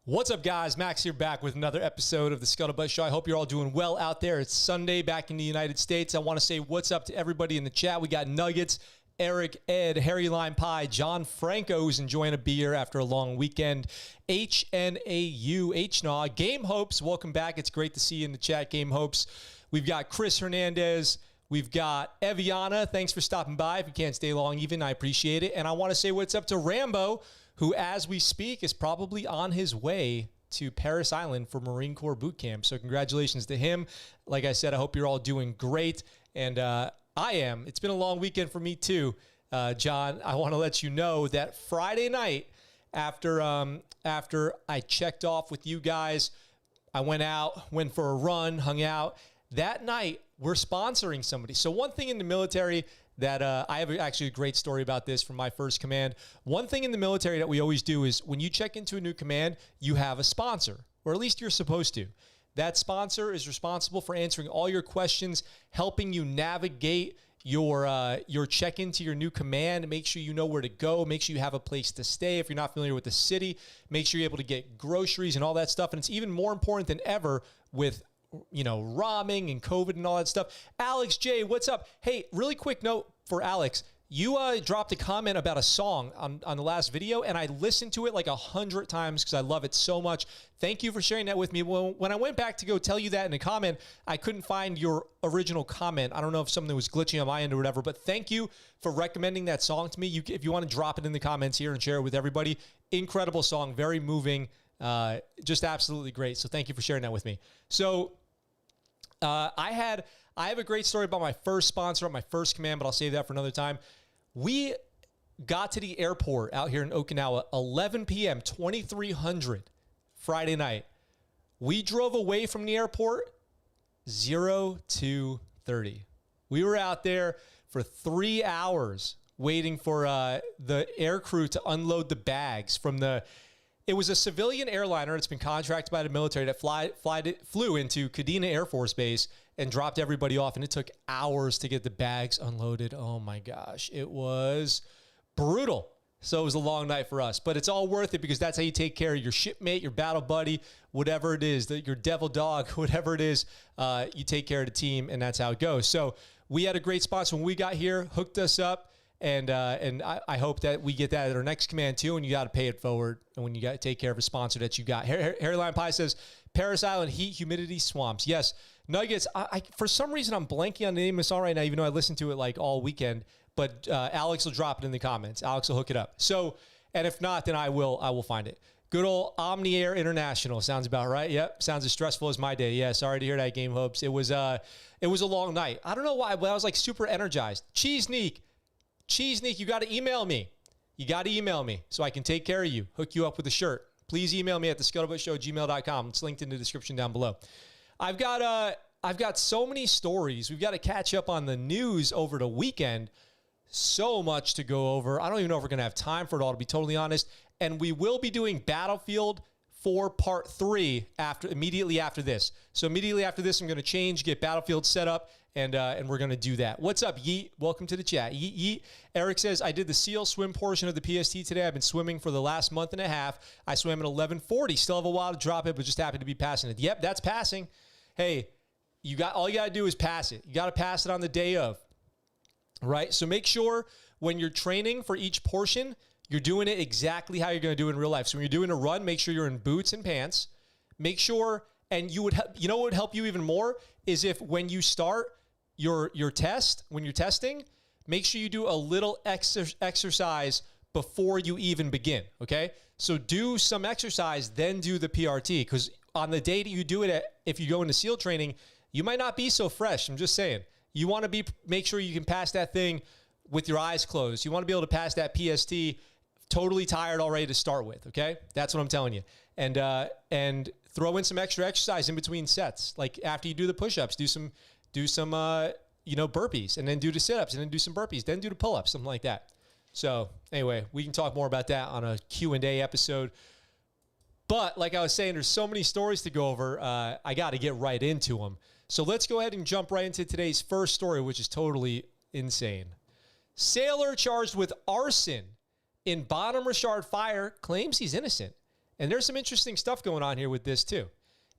What's up, guys? Max here, back with another episode of the ScuttleButt Show. I hope you're all doing well out there. It's Sunday back in the United States. I want to say what's up to everybody in the chat. We got Nuggets, Eric, Ed, Harry Lime Pie, John Franco, who's enjoying a beer after a long weekend, HNAU, HNAW, Game Hopes, welcome back. It's great to see you in the chat, Game Hopes. We've got Chris Hernandez. We've got Eviana. Thanks for stopping by. If you can't stay long even, I appreciate it. And I want to say what's up to Rambo, who, as we speak, is probably on his way to Paris Island for Marine Corps boot camp. So congratulations to him. Like I said, I hope you're all doing great. And I am. It's been a long weekend for me too. John, I want to let you know that Friday night, after I checked off with you guys, I went for a run, hung out. That night, we're sponsoring somebody. So one thing in the military that I have actually a great story about this from my first command. One thing in the military that we always do is when you check into a new command, you have a sponsor, or at least you're supposed to. That sponsor is responsible for answering all your questions, helping you navigate your check-in to your new command, make sure you know where to go, make sure you have a place to stay. If you're not familiar with the city, make sure you're able to get groceries and all that stuff. And it's even more important than ever with ramming and COVID and all that stuff. Alex J, what's up? Hey, really quick note for Alex. You dropped a comment about a song on the last video, and I listened to it like 100 times because I love it so much. Thank you for sharing that with me. Well, when I went back to go tell you that in a comment, I couldn't find your original comment. I don't know if something was glitching on my end or whatever, but thank you for recommending that song to me. If you want to drop it in the comments here and share it with everybody. Incredible song, very moving, just absolutely great. So thank you for sharing that with me. So I have a great story about my first sponsor, my first command, but I'll save that for another time. We got to the airport out here in Okinawa, 11 p.m., 2300 Friday night. We drove away from the airport 02:30. We were out there for 3 hours waiting for the air crew to unload the bags from it was a civilian airliner. It's been contracted by the military that flew into Kadena Air Force Base and dropped everybody off. And it took hours to get the bags unloaded. Oh my gosh. It was brutal. So it was a long night for us, but it's all worth it because that's how you take care of your shipmate, your battle buddy, whatever it is, your devil dog, whatever it is, you take care of the team, and that's how it goes. So we had a great sponsor when we got here, hooked us up. And I hope that we get that at our next command too, and you got to pay it forward. And when you got to take care of a sponsor that you got. Harry Lion Pie says, Paris Island, heat, humidity, swamps. Yes. Nuggets, I for some reason, I'm blanking on the name of the song right now, even though I listened to it like all weekend. But Alex will drop it in the comments. Alex will hook it up. So, and if not, then I will find it. Good old Omni Air International. Sounds about right. Yep. Sounds as stressful as my day. Yeah. Sorry to hear that, Game Hopes. It was a long night. I don't know why, but I was like super energized. Cheeseneek, you got to email me. You got to email me so I can take care of you, hook you up with a shirt. Please email me at thescuttlebuttshow@gmail.com. It's linked in the description down below. I've got so many stories. We've got to catch up on the news over the weekend. So much to go over. I don't even know if we're going to have time for it all, to be totally honest. And we will be doing Battlefield 4 Part 3 immediately after this. So immediately after this, I'm going to change, get Battlefield set up, and we're going to do that. What's up, Yeet? Welcome to the chat. Yeet. Eric says, I did the SEAL swim portion of the PST today. I've been swimming for the last month and a half. I swam at 11:40. Still have a while to drop it, but just happy to be passing it. Yep, that's passing. Hey, all you got to do is pass it. You got to pass it on the day of, right? So make sure when you're training for each portion, you're doing it exactly how you're going to do it in real life. So when you're doing a run, make sure you're in boots and pants. Make sure, and you know what would help you even more is if when you start your test, when you're testing, make sure you do a little exercise before you even begin, okay? So do some exercise, then do the PRT, because on the day that you do it, if you go into SEAL training, you might not be so fresh. I'm just saying. You want to make sure you can pass that thing with your eyes closed. You want to be able to pass that PST totally tired already to start with, okay? That's what I'm telling you. And throw in some extra exercise in between sets. Like after you do the push-ups, do some burpees, and then do the sit-ups, and then do some burpees, then do the pull-ups, something like that. So anyway, we can talk more about that on a Q&A episode. But like I was saying, there's so many stories to go over. I got to get right into them. So let's go ahead and jump right into today's first story, which is totally insane. Sailor charged with arson in Bonham Richard fire claims he's innocent And there's some interesting stuff going on here with this too.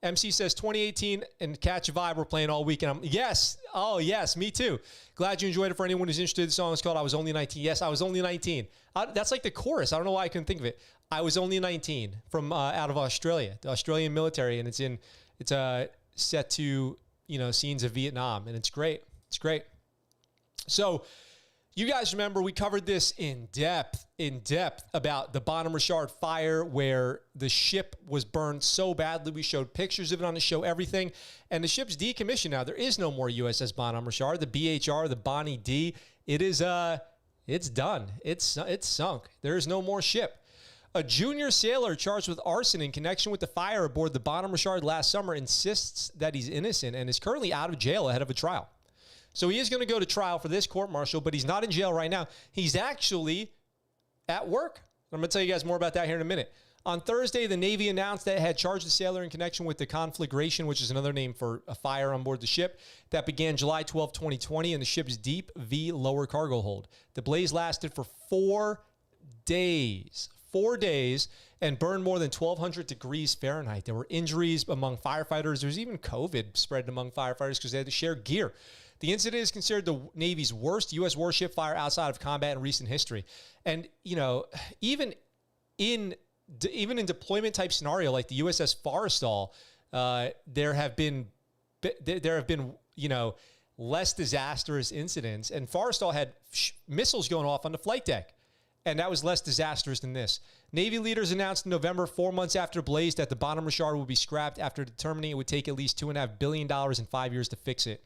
MC says 2018 and Catch a Vibe we're playing all weekend. Yes. Oh, yes. Me too. Glad you enjoyed it. For anyone who's interested, the song is called I Was Only 19. Yes, I was only 19. That's like the chorus. I don't know why I couldn't think of it. I was only 19 from out of Australia, the Australian military. And it's set to, scenes of Vietnam. And it's great. It's great. So you guys remember we covered this in depth about the Bonham Richard fire where the ship was burned so badly. We showed pictures of it on the show, everything. And the ship's decommissioned now. There is no more USS Bonham Richard. The BHR, the Bonnie D, it's done. It's sunk. There is no more ship. A junior sailor charged with arson in connection with the fire aboard the Bonham Richard last summer insists that he's innocent and is currently out of jail ahead of a trial. So he is going to go to trial for this court-martial, but he's not in jail right now. He's actually at work. I'm going to tell you guys more about that here in a minute. On Thursday, the Navy announced that it had charged the sailor in connection with the conflagration, which is another name for a fire on board the ship, that began July 12, 2020 in the ship's deep V lower cargo hold. The blaze lasted for 4 days. 4 days, and burned more than 1,200 degrees Fahrenheit. There were injuries among firefighters. There was even COVID spread among firefighters because they had to share gear. The incident is considered the Navy's worst U.S. warship fire outside of combat in recent history. And, even in deployment type scenario like the USS Forrestal, there have been less disastrous incidents. And Forrestal had missiles going off on the flight deck. And that was less disastrous than this. Navy leaders announced in November, 4 months after the blaze, that the Bonham Richard would be scrapped after determining it would take at least $2.5 billion in 5 years to fix it.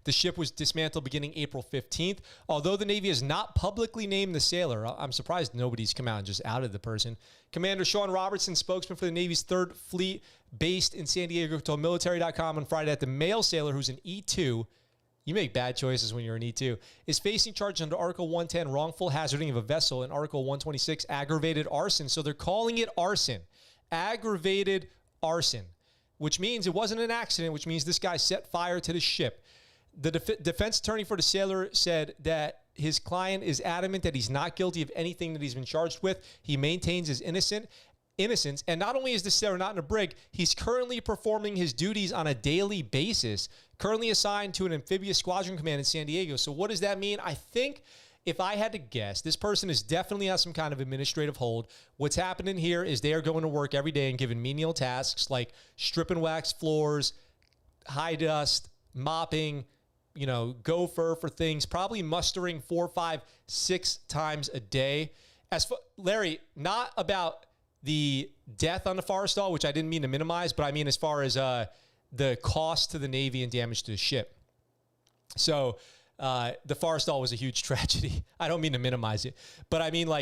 The ship was dismantled beginning April 15th. Although the Navy has not publicly named the sailor, I'm surprised nobody's come out and just outed the person. Commander Sean Robertson, spokesman for the Navy's 3rd Fleet, based in San Diego, told military.com on Friday that the male sailor, who's an E2, you make bad choices when you're an E2, is facing charge under Article 110, wrongful hazarding of a vessel, and Article 126, aggravated arson. So they're calling it arson. Aggravated arson, which means it wasn't an accident, which means this guy set fire to the ship. The defense attorney for the sailor said that his client is adamant that he's not guilty of anything that he's been charged with. He maintains his innocence. And not only is the sailor not in a brig, he's currently performing his duties on a daily basis, currently assigned to an amphibious squadron command in San Diego. So what does that mean? I think if I had to guess, this person is definitely on some kind of administrative hold. What's happening here is they are going to work every day and given menial tasks like strip and wax floors, high dust, mopping, gopher for things, probably mustering 4, 5, 6 times a day. Larry, not about the death on the Forrestal, which I didn't mean to minimize, but I mean as far as the cost to the Navy and damage to the ship. So the Forrestal was a huge tragedy. I don't mean to minimize it, but I mean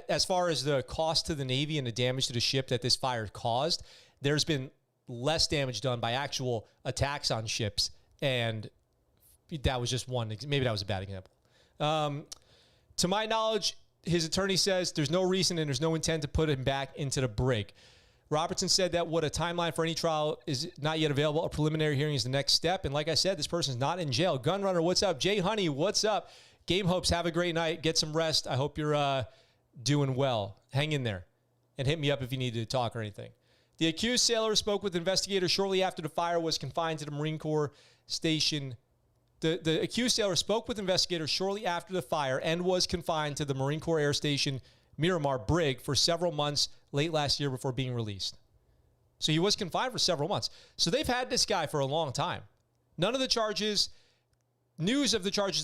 as far as the cost to the Navy and the damage to the ship that this fire caused, there's been less damage done by actual attacks on ships, and that was just one. Maybe that was a bad example. To my knowledge, his attorney says there's no reason and there's no intent to put him back into the brig. Robertson said that what a timeline for any trial is not yet available. A preliminary hearing is the next step. And like I said, this person's not in jail. Gunrunner, what's up? Jay Honey, what's up? Game Hopes, have a great night. Get some rest. I hope you're doing well. Hang in there and hit me up if you need to talk or anything. The accused sailor spoke with investigators shortly after the fire was confined to the Marine Corps station. The accused sailor spoke with investigators shortly after the fire and was confined to the Marine Corps Air Station Miramar brig for several months late last year before being released. So he was confined for several months. So they've had this guy for a long time. News of the charges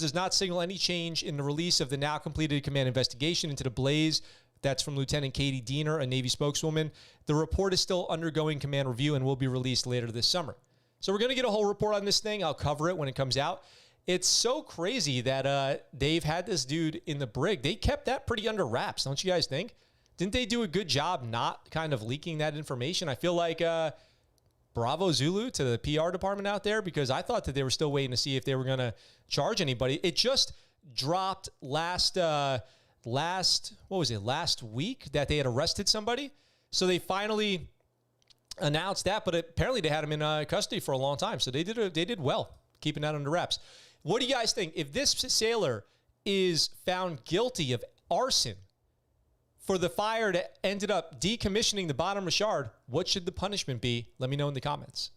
does not signal any change in the release of the now completed command investigation into the blaze. That's from Lieutenant Katie Diener, a Navy spokeswoman. The report is still undergoing command review and will be released later this summer. So we're going to get a whole report on this thing. I'll cover it when it comes out. It's so crazy that they've had this dude in the brig. They kept that pretty under wraps, don't you guys think? Didn't they do a good job not kind of leaking that information? I feel like bravo Zulu to the PR department out there, because I thought that they were still waiting to see if they were going to charge anybody. It just dropped last week that they had arrested somebody. So they finally announced that, but apparently they had him in custody for a long time. So they did well keeping that under wraps. What do you guys think? If this sailor is found guilty of arson for the fire that ended up decommissioning the bottom Richard, what should the punishment be? Let me know in the comments.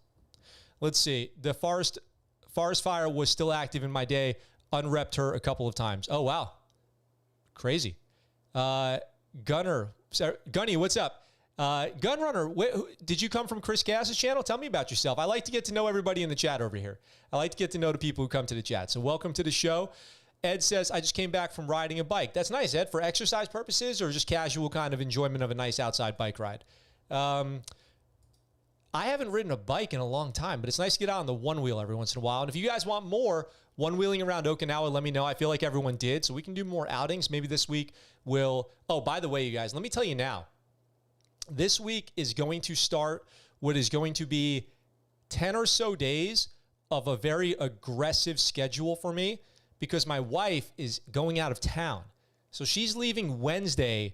Let's see. The forest fire was still active in my day. Unrepped her a couple of times. Oh, wow. Crazy. Gunny, what's up? Gunrunner, did you come from Chris Gass's channel? Tell me about yourself. I like to get to know everybody in the chat over here. I like to get to know the people who come to the chat. So welcome to the show. Ed says, I just came back from riding a bike. That's nice, Ed. For exercise purposes or just casual kind of enjoyment of a nice outside bike ride? I haven't ridden a bike in a long time, but it's nice to get out on the one wheel every once in a while. And if you guys want more one wheeling around Okinawa, let me know. I feel like everyone did, so we can do more outings. Maybe this week we'll... Oh, by the way, you guys, let me tell you now. This week is going to start what is going to be 10 or so days of a very aggressive schedule for me because my wife is going out of town. So she's leaving Wednesday,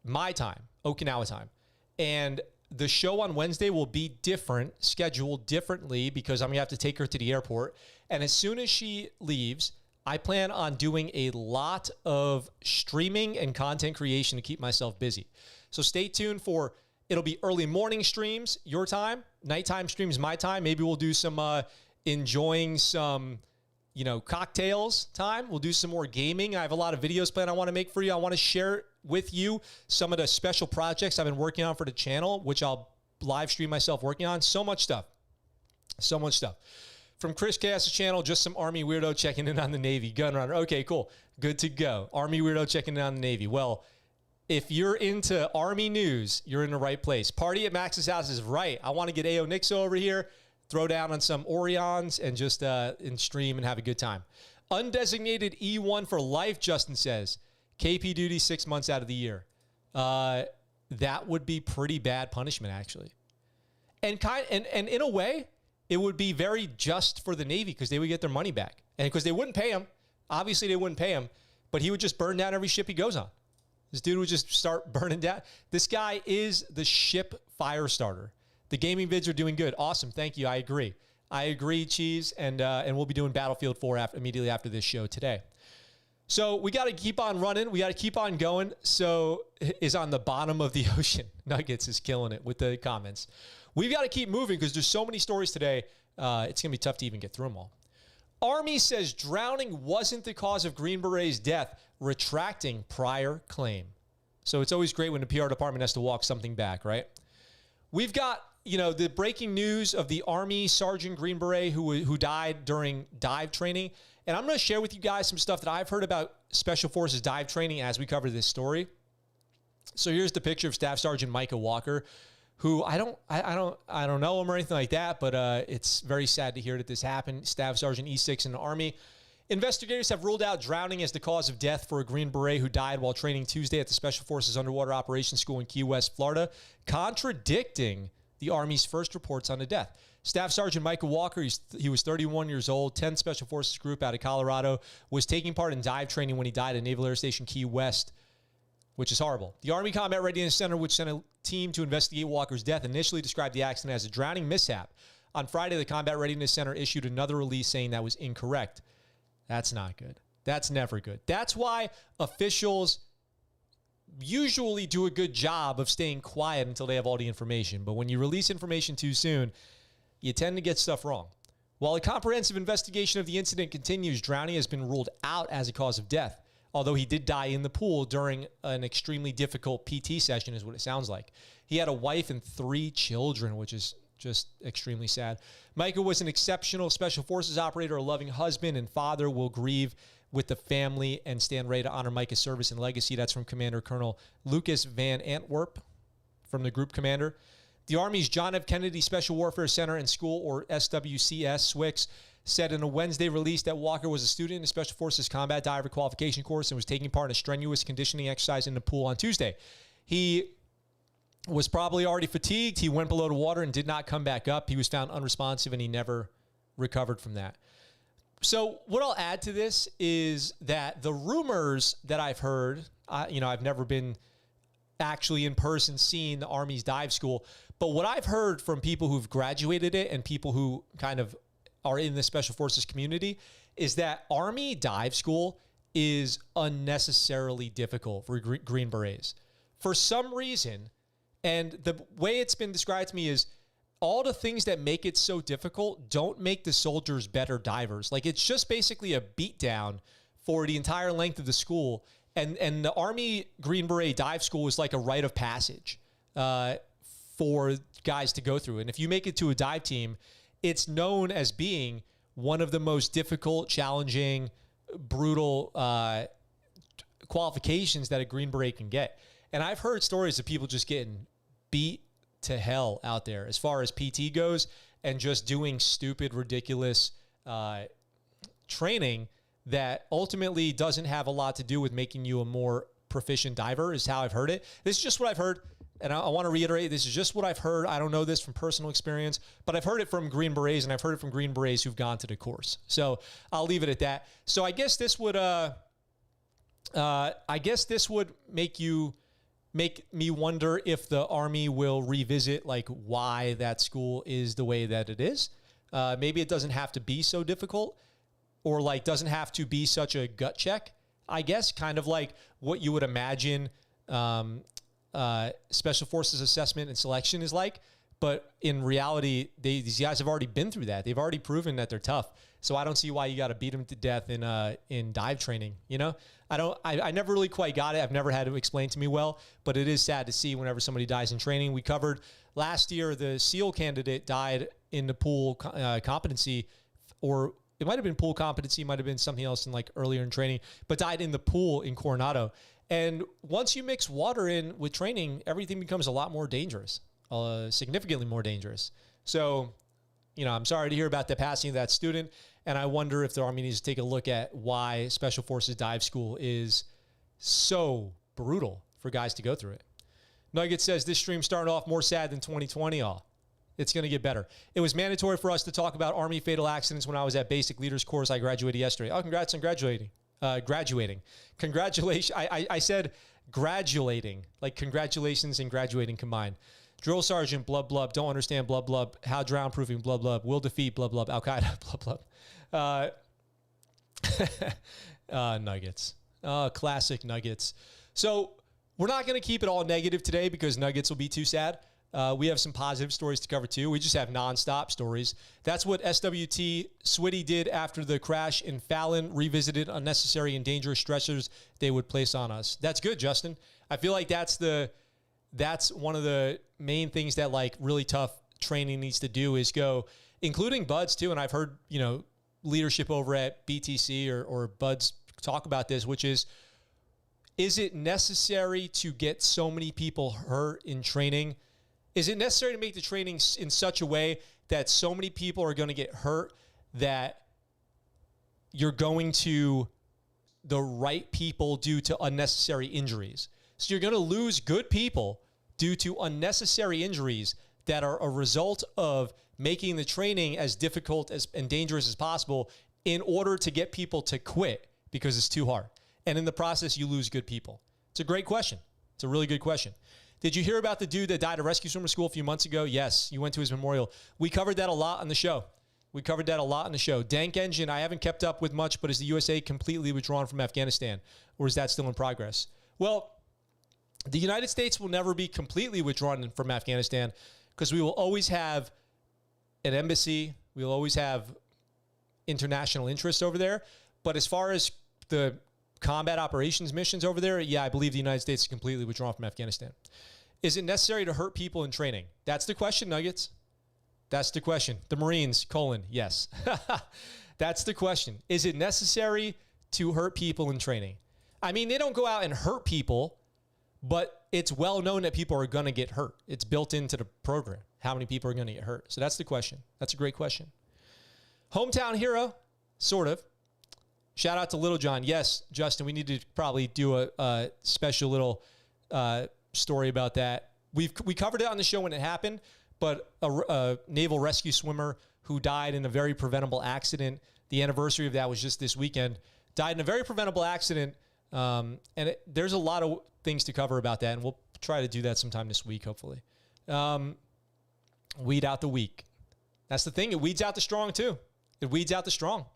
my time, Okinawa time. And the show on Wednesday will be different, scheduled differently because I'm going to have to take her to the airport. And as soon as she leaves, I plan on doing a lot of streaming and content creation to keep myself busy. So stay tuned for, it'll be early morning streams, your time, nighttime streams, my time. Maybe we'll do some enjoying some, cocktails time. We'll do some more gaming. I have a lot of videos planned I want to make for you. I want to share with you some of the special projects I've been working on for the channel, which I'll live stream myself working on. So much stuff. So much stuff. From Chris Cass's channel, just some Army weirdo checking in on the Navy. Gunrunner. Okay, cool. Good to go. Army weirdo checking in on the Navy. Well, if you're into Army news, you're in the right place. Party at Max's house is right. I want to get AO Nixo over here, throw down on some Orions, and just in stream and have a good time. Undesignated E1 for life, Justin says. KP duty 6 months out of the year. That would be pretty bad punishment, actually. And in a way, it would be very just for the Navy because they would get their money back. And because they wouldn't pay him. Obviously, they wouldn't pay him. But he would just burn down every ship he goes on. This dude would just start burning down. This guy is the ship fire starter. The gaming vids are doing good. Awesome. Thank you. I agree. Cheese. And we'll be doing Battlefield 4 immediately after this show today. So we got to keep on running. We got to keep on going. So is on the bottom of the ocean. Nuggets is killing it with the comments. We've got to keep moving because there's so many stories today. It's going to be tough to even get through them all. Army says drowning wasn't the cause of Green Beret's death, retracting prior claim. So it's always great when the PR department has to walk something back, right? We've got, the breaking news of the Army Sergeant Green Beret who died during dive training. And I'm going to share with you guys some stuff that I've heard about Special Forces dive training as we cover this story. So here's the picture of Staff Sergeant Micah Walker, who I don't know him or anything like that, but it's very sad to hear that this happened. Staff Sergeant E6 in the Army. Investigators have ruled out drowning as the cause of death for a Green Beret who died while training Tuesday at the Special Forces Underwater Operations School in Key West, Florida, contradicting the Army's first reports on the death. Staff Sergeant Michael Walker, he was 31 years old, 10 Special Forces group out of Colorado, was taking part in dive training when he died at Naval Air Station Key West, which is horrible. The Army Combat Readiness Center, which sent a team to investigate Walker's death, initially described the accident as a drowning mishap. On Friday, the Combat Readiness Center issued another release saying that was incorrect. That's not good. That's never good. That's why officials usually do a good job of staying quiet until they have all the information. But when you release information too soon, you tend to get stuff wrong. While a comprehensive investigation of the incident continues, drowning has been ruled out as a cause of death, although he did die in the pool during an extremely difficult PT session is what it sounds like. He had a wife and 3 children, which is just extremely sad. Micah was an exceptional Special Forces operator, a loving husband and father. Will grieve with the family and stand ready to honor Micah's service and legacy. That's from Commander Colonel Lucas Van Antwerp from the group commander. The Army's John F. Kennedy Special Warfare Center and School, or SWCS, SWCS, said in a Wednesday release that Walker was a student in the Special Forces Combat Diver Qualification Course and was taking part in a strenuous conditioning exercise in the pool on Tuesday. He was probably already fatigued. He went below the water and did not come back up. He was found unresponsive, and he never recovered from that. So what I'll add to this is that the rumors that I've heard, I've never been actually in person seeing the Army's dive school, but what I've heard from people who've graduated it and people who kind of are in the Special Forces community is that Army dive school is unnecessarily difficult for Green Berets. For some reason, and the way it's been described to me is all the things that make it so difficult don't make the soldiers better divers. Like, it's just basically a beatdown for the entire length of the school. And the Army Green Beret dive school is like a rite of passage for guys to go through. And if you make it to a dive team, it's known as being one of the most difficult, challenging, brutal qualifications that a Green Beret can get. And I've heard stories of people just getting beat to hell out there as far as PT goes and just doing stupid, ridiculous training that ultimately doesn't have a lot to do with making you a more proficient diver, is how I've heard it. This is just what I've heard. And I want to reiterate, this is just what I've heard. I don't know this from personal experience, but I've heard it from Green Berets, and I've heard it from Green Berets who've gone to the course. So I'll leave it at that. So I guess this would, make me wonder if the Army will revisit like why that school is the way that it is. Maybe it doesn't have to be so difficult, or like doesn't have to be such a gut check, I guess, kind of like what you would imagine Special Forces assessment and selection is like. But in reality, these guys have already been through that. They've already proven that they're tough. So I don't see why you got to beat them to death in dive training. You know, I never really quite got it. I've never had it explained to me well, but it is sad to see whenever somebody dies in training. We covered last year, the SEAL candidate died in the pool competency, or it might've been pool competency, might've been something else in like earlier in training, but died in the pool in Coronado. And once you mix water in with training, everything becomes a lot more dangerous. Significantly more dangerous. So, you know, I'm sorry to hear about the passing of that student, and I wonder if the Army needs to take a look at why Special Forces dive school is so brutal for guys to go through it. Nugget says, this stream started off more sad than 2020. It's going to get better. It was mandatory for us to talk about Army fatal accidents when I was at basic leaders course. I graduated yesterday. Oh, congrats on graduating. Congratulations. I said graduating, like congratulations and graduating combined. Drill Sergeant, blub, blub, don't understand, blub, blub, how drown proofing, blub, blub, will defeat, blub, blub, Al-Qaeda, blub, blub. Nuggets. Classic Nuggets. So we're not going to keep it all negative today because Nuggets will be too sad. We have some positive stories to cover too. We just have nonstop stories. That's what SWT Switty did after the crash in Fallon, revisited unnecessary and dangerous stressors they would place on us. That's good, Justin. I feel like that's one of the main things that like really tough training needs to do is go, including Buds too. And I've heard, you know, leadership over at BTC or Buds talk about this, which is it necessary to get so many people hurt in training? Is it necessary to make the training in such a way that so many people are going to get hurt that you're going to the right people due to unnecessary injuries? So you're going to lose good people due to unnecessary injuries that are a result of making the training as difficult and dangerous as possible in order to get people to quit because it's too hard. And in the process, you lose good people. It's a great question. It's a really good question. Did you hear about the dude that died at rescue swimmer school a few months ago? Yes, you went to his memorial. We covered that a lot on the show. Dank Engine, I haven't kept up with much, but is the USA completely withdrawn from Afghanistan, or is that still in progress? Well, the United States will never be completely withdrawn from Afghanistan because we will always have an embassy. We will always have international interests over there. But as far as the combat operations missions over there, yeah, I believe the United States is completely withdrawn from Afghanistan. Is it necessary to hurt people in training? That's the question, Nuggets. That's the question. The Marines, yes. That's the question. Is it necessary to hurt people in training? I mean, they don't go out and hurt people, but it's well known that people are going to get hurt. It's built into the program, how many people are going to get hurt. So that's the question. That's a great question. Hometown hero, sort of. Shout out to Little John. Yes, Justin, we need to probably do a special little story about that. We covered it on the show when it happened, but a naval rescue swimmer who died in a very preventable accident. The anniversary of that was just this weekend. Died in a very preventable accident. There's a lot of things to cover about that, and we'll try to do that sometime this week, hopefully. Weed out the weak. That's the thing. It weeds out the strong, too. It weeds out the strong.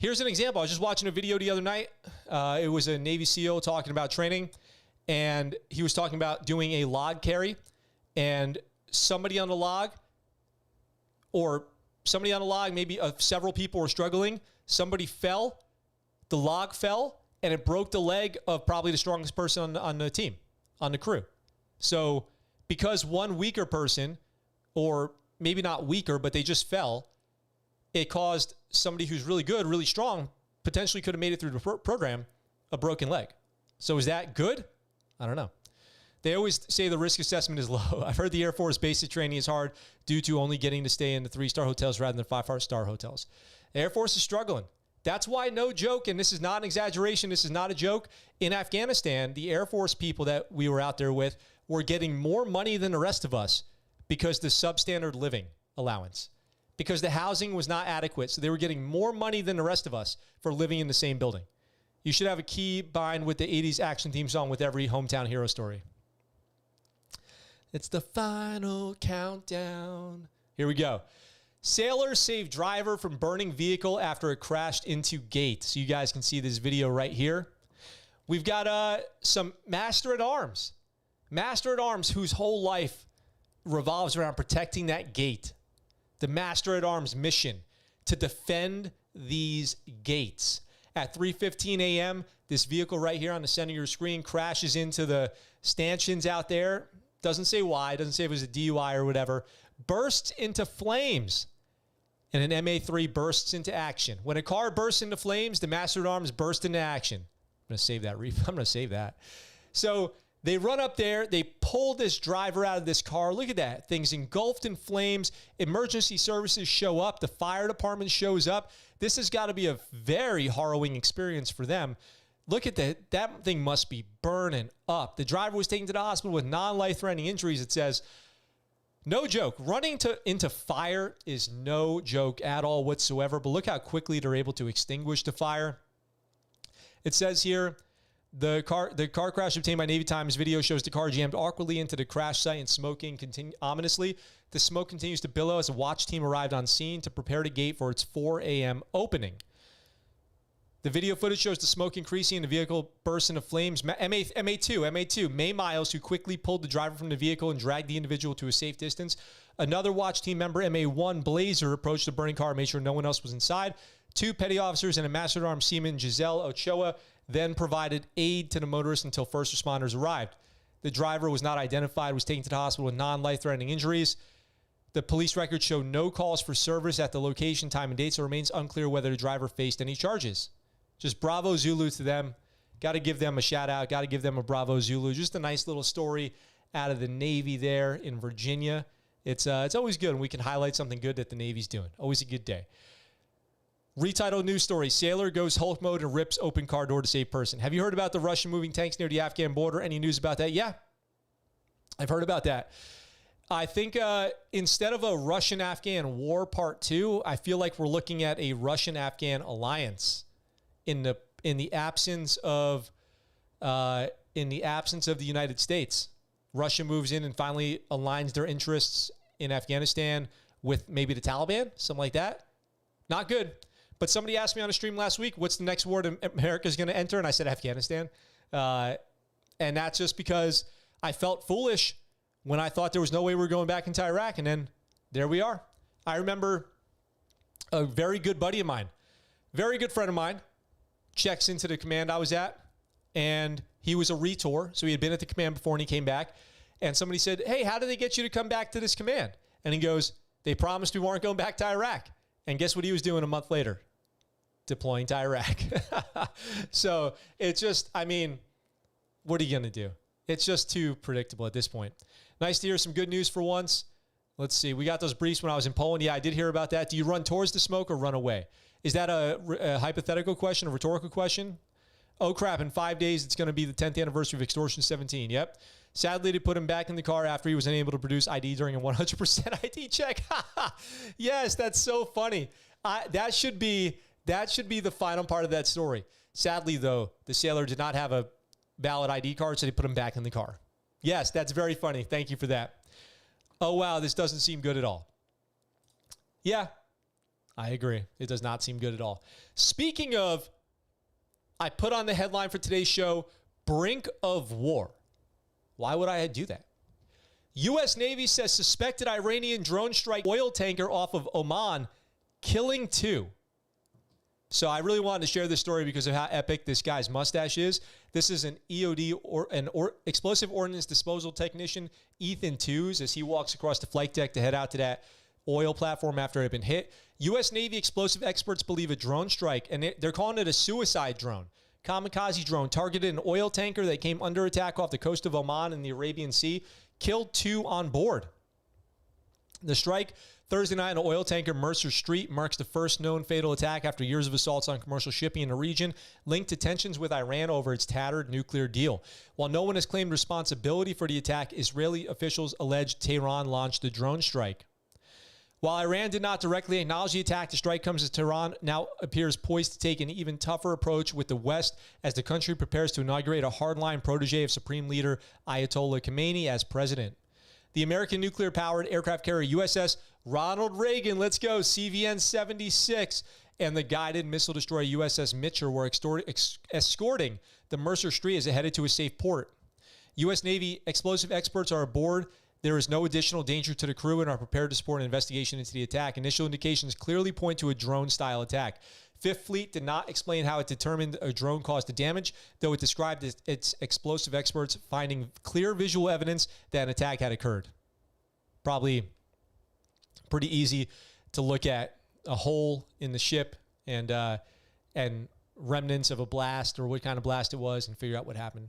Here's an example. I was just watching a video the other night. It was a Navy SEAL talking about training, and he was talking about doing a log carry, and somebody on the log, maybe several people were struggling. Somebody fell, the log fell, and it broke the leg of probably the strongest person on the team, on the crew. So because one weaker person, or maybe not weaker, but they just fell, it caused somebody who's really good, really strong, potentially could have made it through the program, a broken leg. So is that good? I don't know. They always say the risk assessment is low. I've heard the Air Force basic training is hard due to only getting to stay in the 3-star hotels rather than 5-star hotels. The Air Force is struggling. That's why, no joke, and this is not an exaggeration, this is not a joke, in Afghanistan, the Air Force people that we were out there with were getting more money than the rest of us because the substandard living allowance, because the housing was not adequate. So they were getting more money than the rest of us for living in the same building. You should have a key bind with the 80s action theme song with every hometown hero story. It's the final countdown. Here we go. Sailor saved driver from burning vehicle after it crashed into gate. So you guys can see this video right here. We've got some Master-at-Arms. Master-at-Arms whose whole life revolves around protecting that gate. The Master-at-Arms mission to defend these gates. At 3:15 a.m., this vehicle right here on the center of your screen crashes into the stanchions out there. Doesn't say why. Doesn't say if it was a DUI or whatever. Bursts into flames. And an MA3 bursts into action. When a car bursts into flames, the Master-at-Arms burst into action. I'm going to save that. I'm going to save that. So they run up there. They pull this driver out of this car. Look at that. Things engulfed in flames. Emergency services show up. The fire department shows up. This has got to be a very harrowing experience for them. Look at that. That thing must be burning up. The driver was taken to the hospital with non-life-threatening injuries. It says, no joke. Running into fire is no joke at all whatsoever. But look how quickly they're able to extinguish the fire. It says here, the car crash obtained by Navy Times video shows the car jammed awkwardly into the crash site and smoking ominously. The smoke continues to billow as a watch team arrived on scene to prepare the gate for its 4 a.m. opening. The video footage shows the smoke increasing and the vehicle bursts into flames. MA2, May Miles, who quickly pulled the driver from the vehicle and dragged the individual to a safe distance. Another watch team member, MA1 Blazer, approached the burning car and made sure no one else was inside. 2 petty officers and a Master-at-Arms seaman, Giselle Ochoa, then provided aid to the motorist until first responders arrived. The driver was not identified, was taken to the hospital with non-life-threatening injuries. The police records show no calls for service at the location, time, and date, so it remains unclear whether the driver faced any charges. Just bravo Zulu to them. Got to give them a shout out. Got to give them a bravo Zulu. Just a nice little story out of the Navy there in Virginia. It's always good when we can highlight something good that the Navy's doing. Always a good day. Retitled news story. Sailor goes Hulk mode and rips open car door to save person. Have you heard about the Russian moving tanks near the Afghan border? Any news about that? Yeah, I've heard about that. I think instead of a Russian-Afghan war part 2, I feel like we're looking at a Russian-Afghan alliance in the absence of the United States. Russia moves in and finally aligns their interests in Afghanistan with maybe the Taliban, something like that. Not good. But somebody asked me on a stream last week, what's the next war America's going to enter? And I said Afghanistan. And that's just because I felt foolish when I thought there was no way we were going back into Iraq. And then there we are. I remember a very good buddy of mine, very good friend of mine, checks into the command I was at. And he was a retour. So he had been at the command before and he came back. And somebody said, hey, how did they get you to come back to this command? And he goes, they promised we weren't going back to Iraq. And guess what he was doing a month later? Deploying to Iraq. So it's just, I mean, what are you going to do? It's just too predictable at this point. Nice to hear some good news for once. Let's see. We got those briefs when I was in Poland. Yeah, I did hear about that. Do you run towards the smoke or run away? Is that a hypothetical question, a rhetorical question? Oh, crap. In 5 days, it's going to be the 10th anniversary of Extortion 17. Yep. Sadly, they put him back in the car after he was unable to produce ID during a 100% ID check. Yes, that's so funny. That should be the final part of that story. Sadly, though, the sailor did not have a valid ID card, so they put him back in the car. Yes, that's very funny. Thank you for that. Oh, wow, this doesn't seem good at all. Yeah, I agree. It does not seem good at all. Speaking of, I put on the headline for today's show, brink of war. Why would I do that? U.S. Navy says suspected Iranian drone strike oil tanker off of Oman, killing 2. So I really wanted to share this story because of how epic this guy's mustache is. This is an EOD, explosive ordnance disposal technician, Ethan Tews, as he walks across the flight deck to head out to that oil platform after it had been hit. U.S. Navy explosive experts believe a drone strike, and they're calling it a suicide drone. Kamikaze drone targeted an oil tanker that came under attack off the coast of Oman in the Arabian Sea, killed 2 on board. The strike Thursday night on an oil tanker, Mercer Street, marks the first known fatal attack after years of assaults on commercial shipping in the region, linked to tensions with Iran over its tattered nuclear deal. While no one has claimed responsibility for the attack, Israeli officials allege Tehran launched the drone strike. While Iran did not directly acknowledge the attack, the strike comes as Tehran now appears poised to take an even tougher approach with the West as the country prepares to inaugurate a hardline protege of Supreme Leader Ayatollah Khamenei as president. The American nuclear-powered aircraft carrier USS Ronald Reagan, let's go, CVN-76, and the guided missile destroyer USS Mitchell were escorting the Mercer Street as it headed to a safe port. U.S. Navy explosive experts are aboard. There is no additional danger to the crew and are prepared to support an investigation into the attack. Initial indications clearly point to a drone-style attack. Fifth Fleet did not explain how it determined a drone caused the damage, though it described its explosive experts finding clear visual evidence that an attack had occurred. Probably pretty easy to look at a hole in the ship and remnants of a blast or what kind of blast it was and figure out what happened.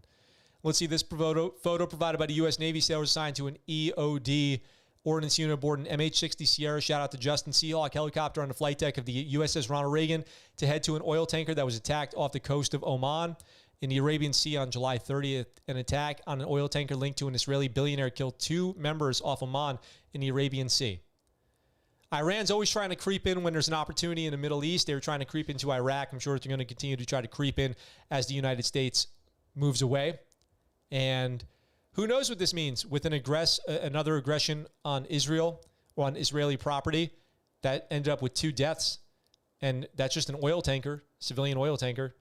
Let's see this photo provided by the U.S. Navy sailors assigned to an EOD ordnance unit aboard an MH-60 Sierra. Shout out to Justin Seahawk helicopter on the flight deck of the USS Ronald Reagan to head to an oil tanker that was attacked off the coast of Oman in the Arabian Sea on July 30th. An attack on an oil tanker linked to an Israeli billionaire killed 2 members off Oman in the Arabian Sea. Iran's always trying to creep in when there's an opportunity in the Middle East. They were trying to creep into Iraq. I'm sure they're going to continue to try to creep in as the United States moves away. And who knows what this means with another aggression on Israel or on Israeli property that ended up with 2 deaths. And that's just an oil tanker, civilian oil tanker.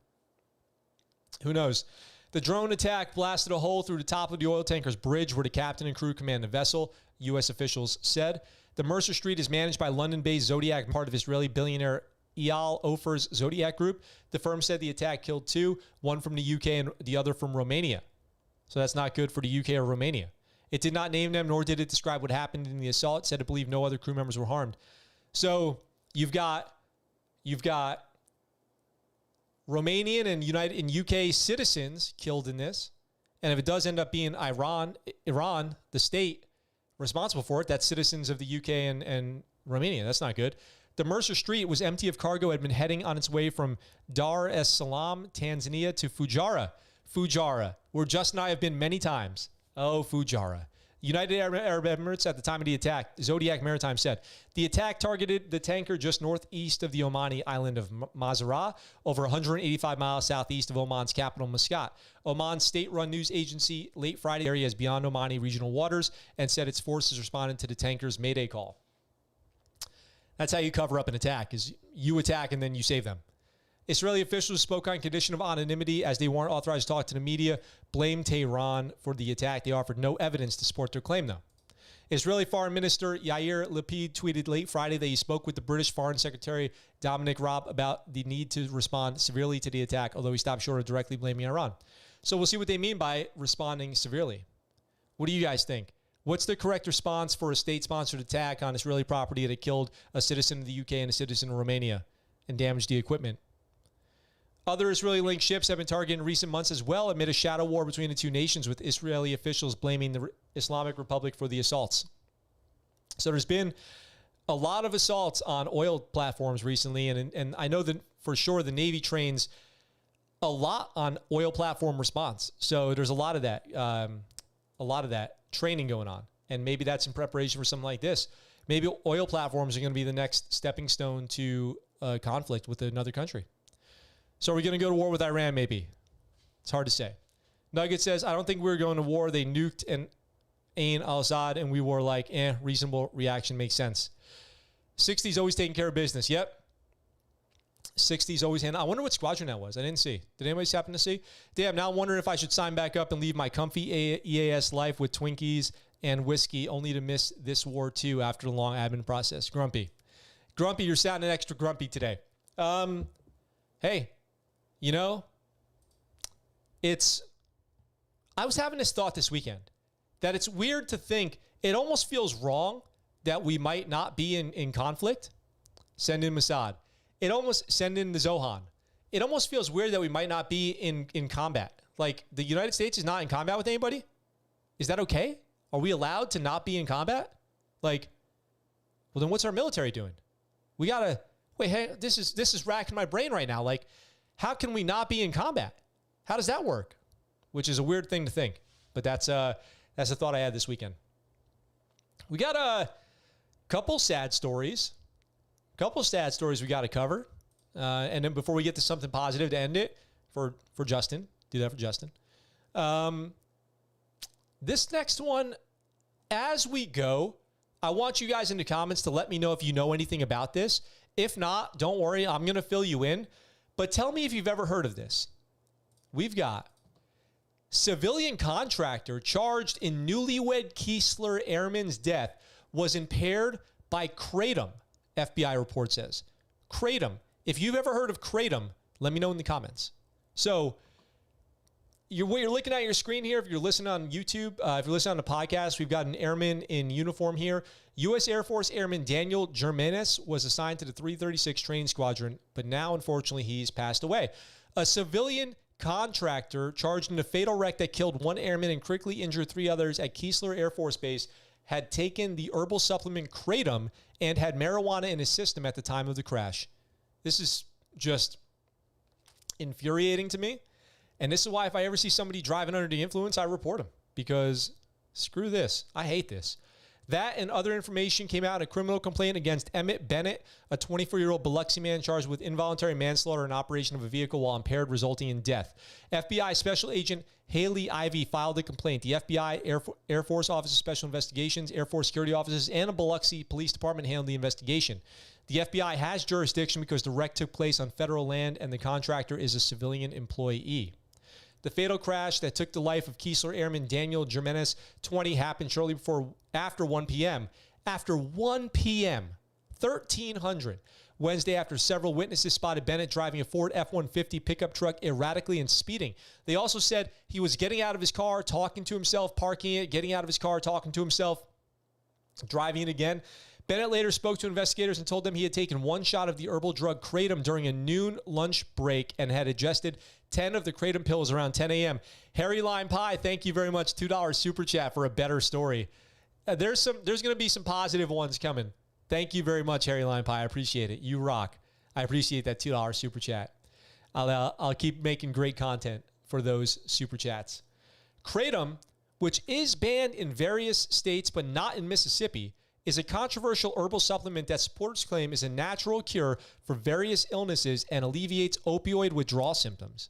Who knows? The drone attack blasted a hole through the top of the oil tanker's bridge where the captain and crew command the vessel, U.S. officials said. The Mercer Street is managed by London-based Zodiac, part of Israeli billionaire Eyal Ofer's Zodiac Group. The firm said the attack killed 2, one from the UK and the other from Romania. So that's not good for the UK or Romania. It did not name them, nor did it describe what happened in the assault. It said it believed no other crew members were harmed. So you've got Romanian and UK citizens killed in this. And if it does end up being Iran, the state responsible for it, that's citizens of the UK and Romania. That's not good. The Mercer Street was empty of cargo, had been heading on its way from Dar es Salaam, Tanzania, to Fujairah, where Justin and I have been many times. Oh, Fujairah. United Arab Emirates at the time of the attack, Zodiac Maritime said, the attack targeted the tanker just northeast of the Omani island of Mazara, over 185 miles southeast of Oman's capital, Muscat. Oman's state-run news agency late Friday area is beyond Omani regional waters and said its forces responded to the tanker's mayday call. That's how you cover up an attack, is you attack and then you save them. Israeli officials spoke on condition of anonymity as they weren't authorized to talk to the media, blamed Tehran for the attack. They offered no evidence to support their claim, though. Israeli Foreign Minister Yair Lapid tweeted late Friday that he spoke with the British Foreign Secretary Dominic Raab about the need to respond severely to the attack, although he stopped short of directly blaming Iran. So we'll see what they mean by responding severely. What do you guys think? What's the correct response for a state-sponsored attack on Israeli property that killed a citizen of the UK and a citizen of Romania and damaged the equipment? Other Israeli-linked ships have been targeted in recent months as well amid a shadow war between the two nations, with Israeli officials blaming the Islamic Republic for the assaults. So there's been a lot of assaults on oil platforms recently, and I know that for sure the Navy trains a lot on oil platform response. So there's a lot of that training going on, and maybe that's in preparation for something like this. Maybe oil platforms are going to be the next stepping stone to conflict with another country. So are we going to go to war with Iran? Maybe. It's hard to say. Nugget says, I don't think we were going to war. They nuked Ain al-Assad, and we were like, reasonable reaction makes sense. 60's always taking care of business. Yep. 60's always handle. I wonder what squadron that was. I didn't see. Did anybody happen to see? Damn, now I'm wondering if I should sign back up and leave my comfy EAS life with Twinkies and whiskey only to miss this war too after the long admin process. Grumpy, you're sounding extra grumpy today. Hey, you know, I was having this thought this weekend that it's weird to think, it almost feels wrong that we might not be in conflict. Send in Mossad. Send in the Zohan. It almost feels weird that we might not be in combat. Like, the United States is not in combat with anybody? Is that okay? Are we allowed to not be in combat? Like, well, then what's our military doing? We gotta, wait, hey, this is racking my brain right now. Like, how can we not be in combat? How does that work? Which is a weird thing to think. But that's a thought I had this weekend. We got a couple sad stories. We got to cover. And then before we get to something positive to end it, for Justin, do that for Justin. This next one, as we go, I want you guys in the comments to let me know if you know anything about this. If not, don't worry, I'm going to fill you in. But tell me if you've ever heard of this. We've got civilian contractor charged in newlywed Keesler airman's death was impaired by kratom, FBI report says. Kratom. If you've ever heard of kratom, let me know in the comments. So, what you're looking at your screen here, if you're listening on YouTube, if you're listening on the podcast, we've got an airman in uniform here. U.S. Air Force Airman Daniel Germanis was assigned to the 336 Training Squadron, but now, unfortunately, he's passed away. A civilian contractor charged in a fatal wreck that killed one airman and critically injured three others at Keesler Air Force Base had taken the herbal supplement kratom and had marijuana in his system at the time of the crash. This is just infuriating to me. And this is why if I ever see somebody driving under the influence, I report them. Because screw this. I hate this. That and other information came out in a criminal complaint against Emmett Bennett, a 24-year-old Biloxi man charged with involuntary manslaughter and operation of a vehicle while impaired, resulting in death. FBI Special Agent Haley Ivey filed the complaint. The FBI, Air Force Office of Special Investigations, Air Force Security Offices, and a Biloxi Police Department handled the investigation. The FBI has jurisdiction because the wreck took place on federal land and the contractor is a civilian employee. The fatal crash that took the life of Keesler Airman Daniel Germanis, 20, happened shortly after 1 p.m. After 1 p.m., 1300, Wednesday, after several witnesses spotted Bennett driving a Ford F-150 pickup truck erratically and speeding. They also said he was getting out of his car, talking to himself, parking it, getting out of his car, talking to himself, driving it again. Bennett later spoke to investigators and told them he had taken one shot of the herbal drug kratom during a noon lunch break and had ingested 10 of the kratom pills around 10 a.m. Harry Lime Pie, thank you very much. $2 super chat for a better story. There's going to be some positive ones coming. Thank you very much, Harry Lime Pie. I appreciate it. You rock. I appreciate that $2 super chat. I'll keep making great content for those super chats. Kratom, which is banned in various states but not in Mississippi, is a controversial herbal supplement that supporters claim is a natural cure for various illnesses and alleviates opioid withdrawal symptoms.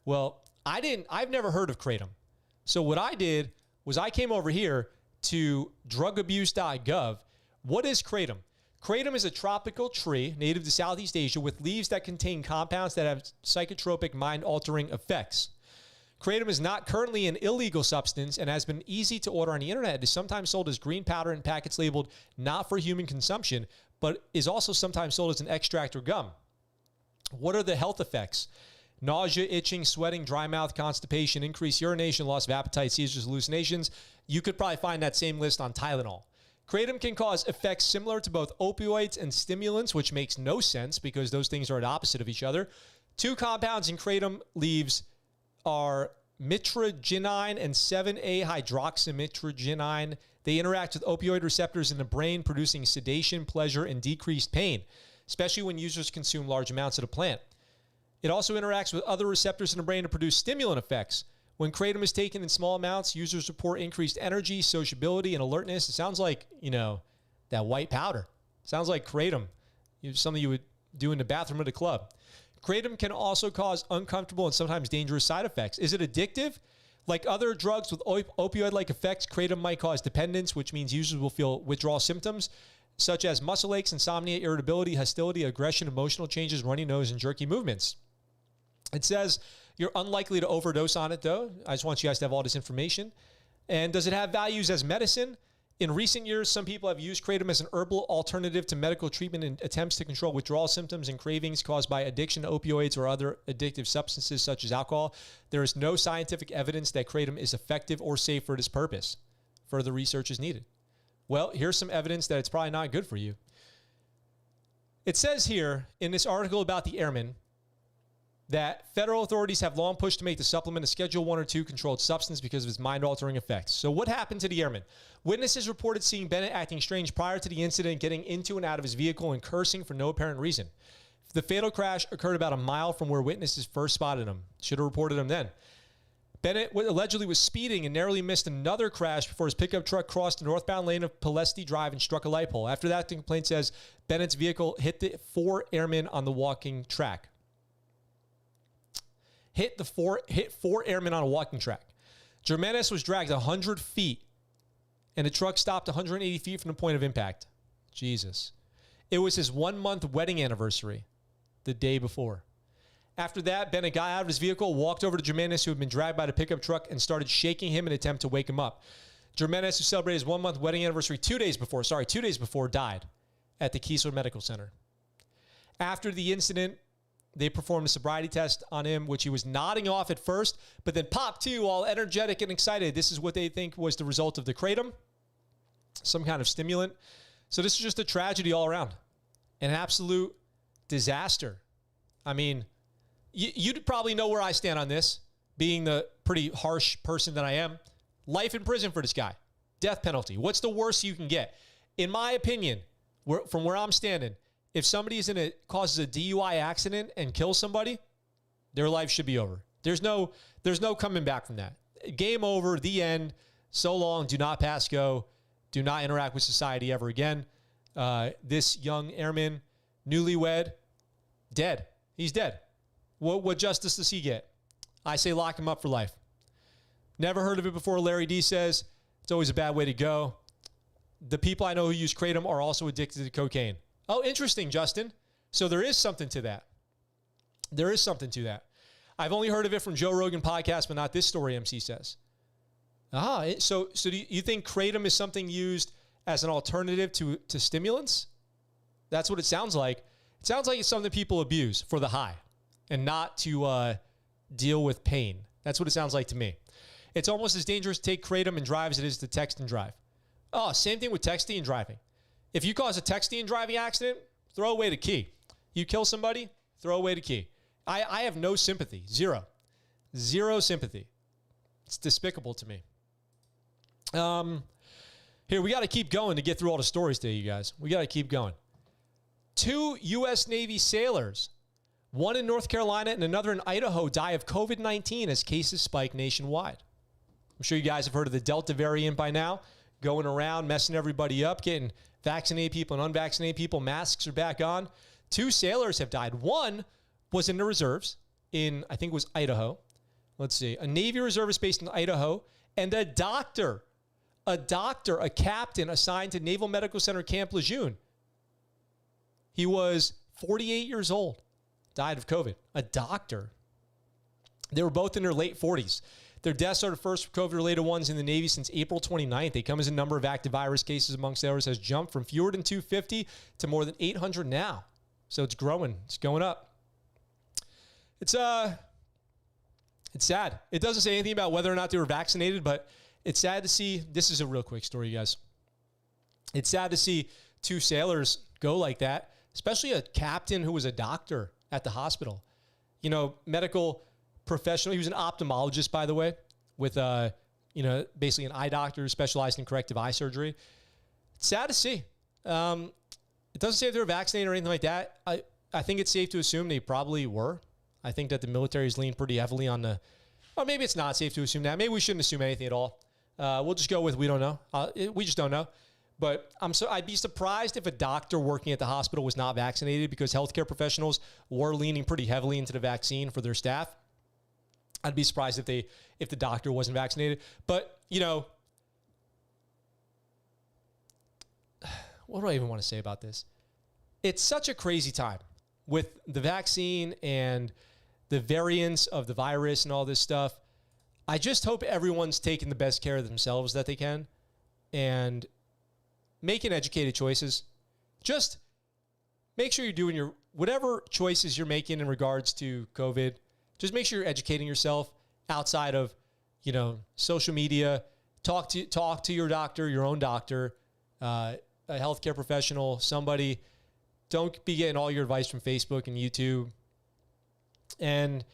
Well, I've never heard of kratom. So what I did was I came over here to drugabuse.gov. What is kratom? Kratom is a tropical tree native to Southeast Asia with leaves that contain compounds that have psychotropic mind-altering effects. Kratom is not currently an illegal substance and has been easy to order on the internet. It is sometimes sold as green powder in packets labeled not for human consumption, but is also sometimes sold as an extract or gum. What are the health effects? Nausea, itching, sweating, dry mouth, constipation, increased urination, loss of appetite, seizures, hallucinations. You could probably find that same list on Tylenol. Kratom can cause effects similar to both opioids and stimulants, which makes no sense because those things are the opposite of each other. Two compounds in kratom leaves are mitragynine and 7-A hydroxymitragynine. They interact with opioid receptors in the brain, producing sedation, pleasure, and decreased pain, especially when users consume large amounts of the plant. It also interacts with other receptors in the brain to produce stimulant effects. When kratom is taken in small amounts, users report increased energy, sociability, and alertness. It sounds like, that white powder. Sounds like kratom. Something you would do in the bathroom at a club. Kratom can also cause uncomfortable and sometimes dangerous side effects. Is it addictive? Like other drugs with opioid-like effects, kratom might cause dependence, which means users will feel withdrawal symptoms. such as muscle aches, insomnia, irritability, hostility, aggression, emotional changes, runny nose, and jerky movements. It says you're unlikely to overdose on it, though. I just want you guys to have all this information. And does it have values as medicine? In recent years, some people have used kratom as an herbal alternative to medical treatment in attempts to control withdrawal symptoms and cravings caused by addiction to opioids or other addictive substances such as alcohol. There is no scientific evidence that kratom is effective or safe for this purpose. Further research is needed. Well, here's some evidence that it's probably not good for you. It says here in this article about the airmen that federal authorities have long pushed to make the supplement a Schedule 1 or 2 controlled substance because of its mind-altering effects. So what happened to the airman? Witnesses reported seeing Bennett acting strange prior to the incident, getting into and out of his vehicle and cursing for no apparent reason. The fatal crash occurred about a mile from where witnesses first spotted him. Should have reported him then. Bennett allegedly was speeding and narrowly missed another crash before his pickup truck crossed the northbound lane of Palesti Drive and struck a light pole. After that, the complaint says Bennett's vehicle hit the 4 airmen on the walking track. Hit 4 airmen on a walking track. Germanis was dragged 100 feet, and the truck stopped 180 feet from the point of impact. Jesus. It was his 1-month wedding anniversary the day before. After that, Bennett got out of his vehicle, walked over to Germanis, who had been dragged by the pickup truck, and started shaking him in an attempt to wake him up. Germanis, who celebrated his 1-month wedding anniversary 2 days before, died at the Keesler Medical Center. After the incident, they performed a sobriety test on him, which he was nodding off at first, but then popped to, all energetic and excited. This is what they think was the result of the kratom, some kind of stimulant. So this is just a tragedy all around, an absolute disaster. I mean, you'd probably know where I stand on this, being the pretty harsh person that I am. Life in prison for this guy. Death penalty. What's the worst you can get? In my opinion, from where I'm standing, if somebody causes a DUI accident and kills somebody, their life should be over. There's no coming back from that. Game over, the end. So long, do not pass go. Do not interact with society ever again. This young airman, newlywed, dead. He's dead. What justice does he get? I say lock him up for life. Never heard of it before, Larry D says. It's always a bad way to go. The people I know who use kratom are also addicted to cocaine. Oh, interesting, Justin. So there is something to that. There is something to that. I've only heard of it from Joe Rogan podcast, but not this story, MC says. So do you think kratom is something used as an alternative to stimulants? That's what it sounds like. It sounds like it's something people abuse for the high and not to deal with pain. That's what it sounds like to me. It's almost as dangerous to take kratom and drive as it is to text and drive. Oh, same thing with texting and driving. If you cause a texting and driving accident, throw away the key. You kill somebody, throw away the key. I have no sympathy. Zero sympathy. It's despicable to me. Here, we got to keep going to get through all the stories today, you guys. We got to keep going. 2 U.S. Navy sailors, one in North Carolina and another in Idaho, die of COVID-19 as cases spike nationwide. I'm sure you guys have heard of the Delta variant by now, going around, messing everybody up, getting vaccinated people and unvaccinated people. Masks are back on. 2 sailors have died. One was in the reserves in, I think it was Idaho. Let's see, a Navy reservist based in Idaho, and a captain assigned to Naval Medical Center Camp Lejeune. He was 48 years old, died of COVID. A doctor. They were both in their late 40s. Their deaths are the first COVID-related ones in the Navy since April 29th. They come as a number of active virus cases among sailors has jumped from fewer than 250 to more than 800 now. So it's growing. It's going up. It's sad. It doesn't say anything about whether or not they were vaccinated, but it's sad to see. This is a real quick story, you guys. It's sad to see 2 sailors go like that, especially a captain who was a doctor at the hospital. You know, medical professional. He was an ophthalmologist, by the way, with, basically an eye doctor who specialized in corrective eye surgery. It's sad to see. It doesn't say if they were vaccinated or anything like that. I think it's safe to assume they probably were. I think that the military's leaned pretty heavily on or maybe it's not safe to assume that. Maybe we shouldn't assume anything at all. We'll just go with we don't know. We just don't know. But I'd be surprised if a doctor working at the hospital was not vaccinated, because healthcare professionals were leaning pretty heavily into the vaccine for their staff. I'd be surprised if the doctor wasn't vaccinated. But, what do I even want to say about this? It's such a crazy time with the vaccine and the variants of the virus and all this stuff. I just hope everyone's taking the best care of themselves that they can and making educated choices. Just make sure you're doing your whatever choices you're making in regards to COVID. Just make sure you're educating yourself outside of, social media. Talk to your doctor, your own doctor, a healthcare professional, somebody. Don't be getting all your advice from Facebook and YouTube. And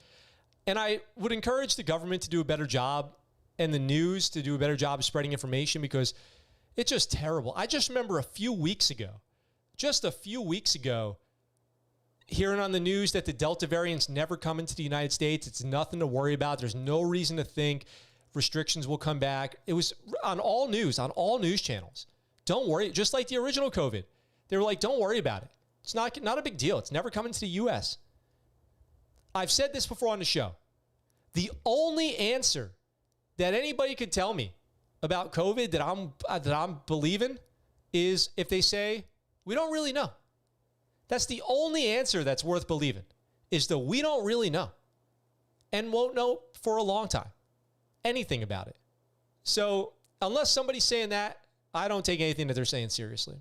I would encourage the government to do a better job and the news to do a better job of spreading information, because it's just terrible. I just remember a few weeks ago, hearing on the news that the Delta variant's never come into the United States. It's nothing to worry about. There's no reason to think restrictions will come back. It was on all news channels. Don't worry. Just like the original COVID. They were like, don't worry about it. It's not a big deal. It's never coming to the U.S. I've said this before on the show. The only answer that anybody could tell me about COVID that I'm believing is if they say, we don't really know. That's the only answer that's worth believing, is that we don't really know and won't know for a long time anything about it. So unless somebody's saying that, I don't take anything that they're saying seriously.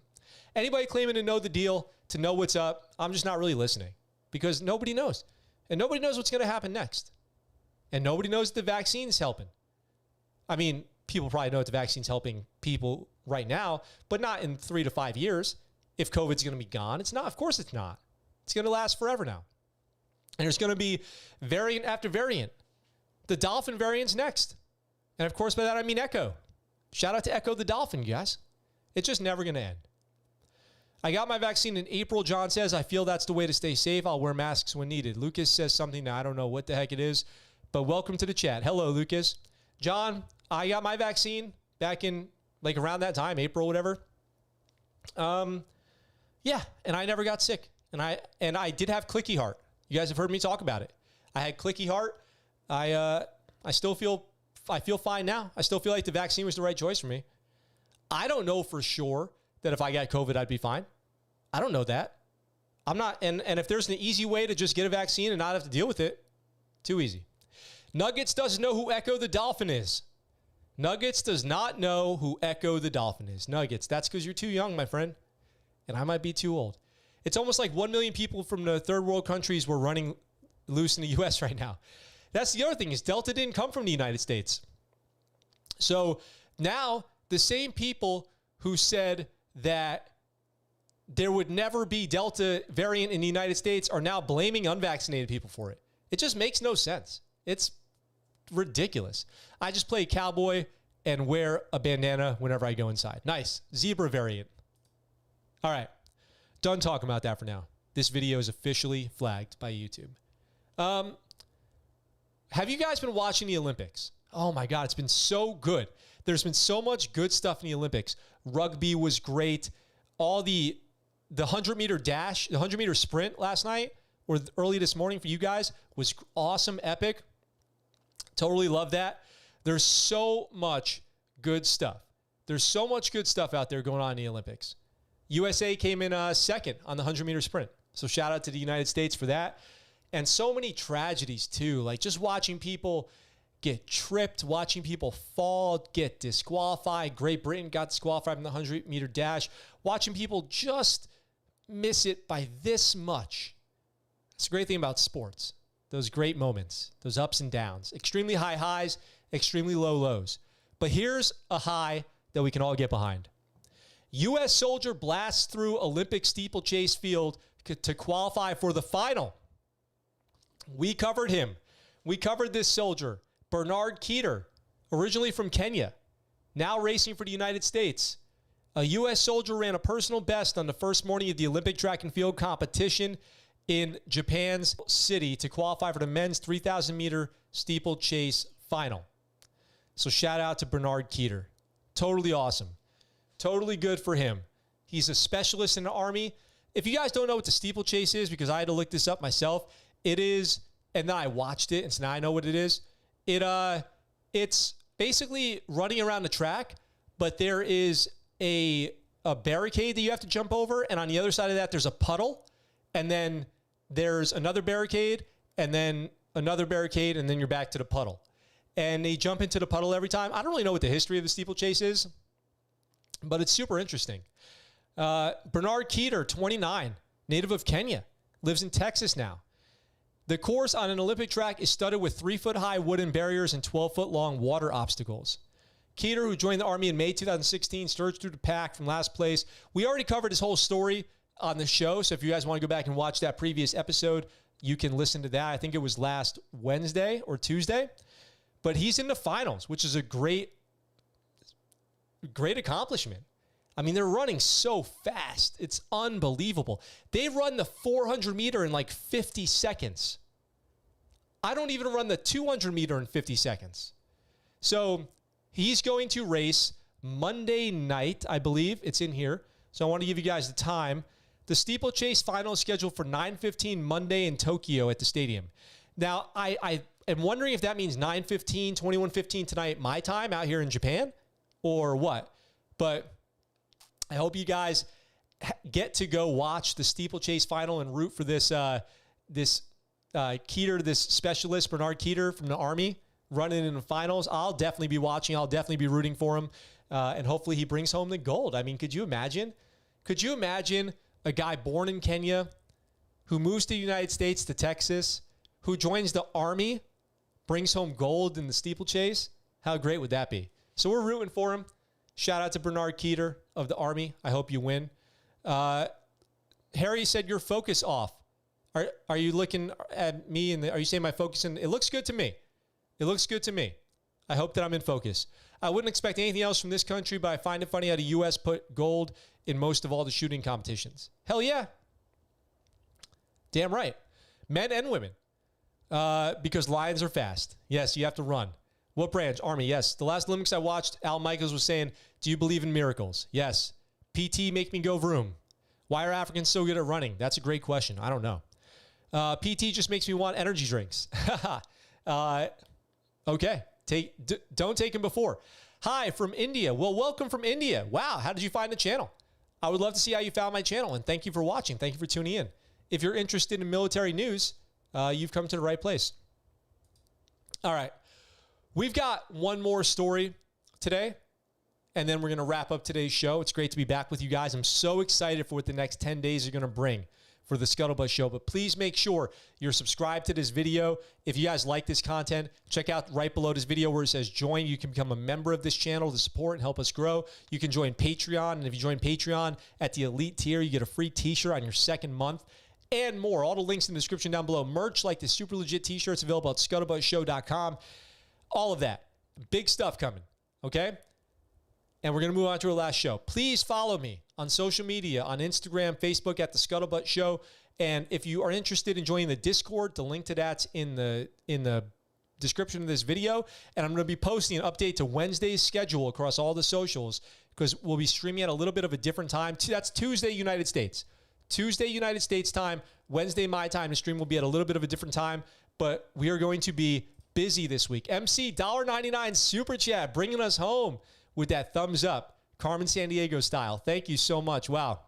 Anybody claiming to know the deal, to know what's up, I'm just not really listening, because nobody knows. And nobody knows what's going to happen next. And nobody knows the vaccine's helping. I mean, people probably know that the vaccine's helping people right now, but not in 3 to 5 years. If COVID's going to be gone, it's not. Of course it's not. It's going to last forever now. And there's going to be variant after variant. The dolphin variant's next. And of course, by that I mean Echo. Shout out to Echo the dolphin, guys. It's just never going to end. I got my vaccine in April, John says. I feel that's the way to stay safe. I'll wear masks when needed. Lucas says something that I don't know what the heck it is, but welcome to the chat. Hello, Lucas. John, I got my vaccine back in around that time, April, whatever. Yeah, and I never got sick. And I did have clicky heart. You guys have heard me talk about it. I had clicky heart. I feel fine now. I still feel like the vaccine was the right choice for me. I don't know for sure that if I got COVID, I'd be fine. I don't know that. I'm not, and if there's an easy way to just get a vaccine and not have to deal with it, too easy. Nuggets doesn't know who Echo the Dolphin is. Nuggets does not know who Echo the Dolphin is. Nuggets, that's because you're too young, my friend. And I might be too old. It's almost like 1 million people from the third world countries were running loose in the U.S. right now. That's the other thing, is Delta didn't come from the United States. So now the same people who said that there would never be Delta variant in the United States are now blaming unvaccinated people for it. It just makes no sense. It's ridiculous. I just play cowboy and wear a bandana whenever I go inside. Nice. Zebra variant. All right. Done talking about that for now. This video is officially flagged by YouTube. Have you guys been watching the Olympics? Oh my God, it's been so good. There's been so much good stuff in the Olympics. Rugby was great. All the 100-meter dash, the 100-meter sprint last night or early this morning for you guys was awesome, epic. Totally love that. There's so much good stuff. There's so much good stuff out there going on in the Olympics. USA came in second on the 100-meter sprint. So shout out to the United States for that. And so many tragedies too, like just watching people get tripped, watching people fall, get disqualified. Great Britain got disqualified in the 100-meter dash. Watching people just miss it by this much. That's the great thing about sports. Those great moments, those ups and downs, extremely high highs, extremely low lows. But here's a high that we can all get behind. U.S. soldier blasts through Olympic steeplechase field to qualify for the final. We covered him. We covered this soldier, Bernard Keeter, originally from Kenya, now racing for the United States. A U.S. soldier ran a personal best on the first morning of the Olympic track and field competition in Japan's city to qualify for the men's 3,000-meter steeplechase final. So shout out to Bernard Keeter. Totally awesome. Totally good for him. He's a specialist in the Army. If you guys don't know what the steeplechase is, because I had to look this up myself, it is, and then I watched it, and so now I know what it is. It's basically running around the track, but there is a a barricade that you have to jump over, and on the other side of that, there's a puddle, and then there's another barricade, and then another barricade, and then you're back to the puddle. And they jump into the puddle every time. I don't really know what the history of the steeplechase is, but it's super interesting. Bernard Keeter, 29, native of Kenya, lives in Texas now. The course on an Olympic track is studded with 3-foot-high wooden barriers and 12-foot-long water obstacles. Keeter, who joined the Army in May 2016, surged through the pack from last place. We already covered his whole story on the show, so if you guys want to go back and watch that previous episode, you can listen to that. I think it was last Wednesday or Tuesday. But he's in the finals, which is a great accomplishment. I mean, they're running so fast. It's unbelievable. They run the 400 meter in like 50 seconds. I don't even run the 200 meter in 50 seconds. So he's going to race Monday night, I believe. It's in here. So I want to give you guys the time. The steeplechase final is scheduled for 9:15 Monday in Tokyo at the stadium. Now, I am wondering if that means 9:15, 21:15 tonight, my time out here in Japan, or what. But I hope you guys get to go watch the steeplechase final and root for this Keeter, this specialist, Bernard Keeter from the Army, running in the finals. I'll definitely be watching. I'll definitely be rooting for him. And hopefully he brings home the gold. I mean, could you imagine? Could you imagine a guy born in Kenya who moves to the United States, to Texas, who joins the Army, brings home gold in the steeplechase? How great would that be? So we're rooting for him. Shout out to Bernard Keeter of the Army. I hope you win. Harry said your focus off. Are you looking at me and are you saying my focus? And it looks good to me. It looks good to me. I hope that I'm in focus. I wouldn't expect anything else from this country, but I find it funny how the U.S. put gold in most of all the shooting competitions. Hell yeah. Damn right. Men and women. Because lions are fast. Yes, you have to run. What branch? Army, yes. The last Olympics I watched, Al Michaels was saying, do you believe in miracles? Yes. PT make me go vroom. Why are Africans so good at running? That's a great question. I don't know. PT just makes me want energy drinks. Okay. Don't take them before. Hi, from India. Well, welcome from India. Wow, how did you find the channel? I would love to see how you found my channel, and thank you for watching. Thank you for tuning in. If you're interested in military news, you've come to the right place. All right. We've got one more story today, and then we're going to wrap up today's show. It's great to be back with you guys. I'm so excited for what the next 10 days are going to bring for the ScuttleButt Show. But please make sure you're subscribed to this video. If you guys like this content, check out right below this video where it says join. You can become a member of this channel to support and help us grow. You can join Patreon. And if you join Patreon at the elite tier, you get a free t-shirt on your second month and more. All the links in the description down below. Merch like the super legit t-shirts available at ScuttleButtShow.com. All of that. Big stuff coming. Okay? And we're going to move on to our last show. Please follow me on social media, on Instagram, Facebook at The ScuttleButt Show. And if you are interested in joining the Discord, the link to that's in the description of this video. And I'm going to be posting an update to Wednesday's schedule across all the socials because we'll be streaming at a little bit of a different time. That's Tuesday, United States. Tuesday, United States time. Wednesday, my time. The stream will be at a little bit of a different time. But we are going to be busy this week. MC $1.99 Super Chat bringing us home with that thumbs up, Carmen Sandiego style. Thank you so much. Wow.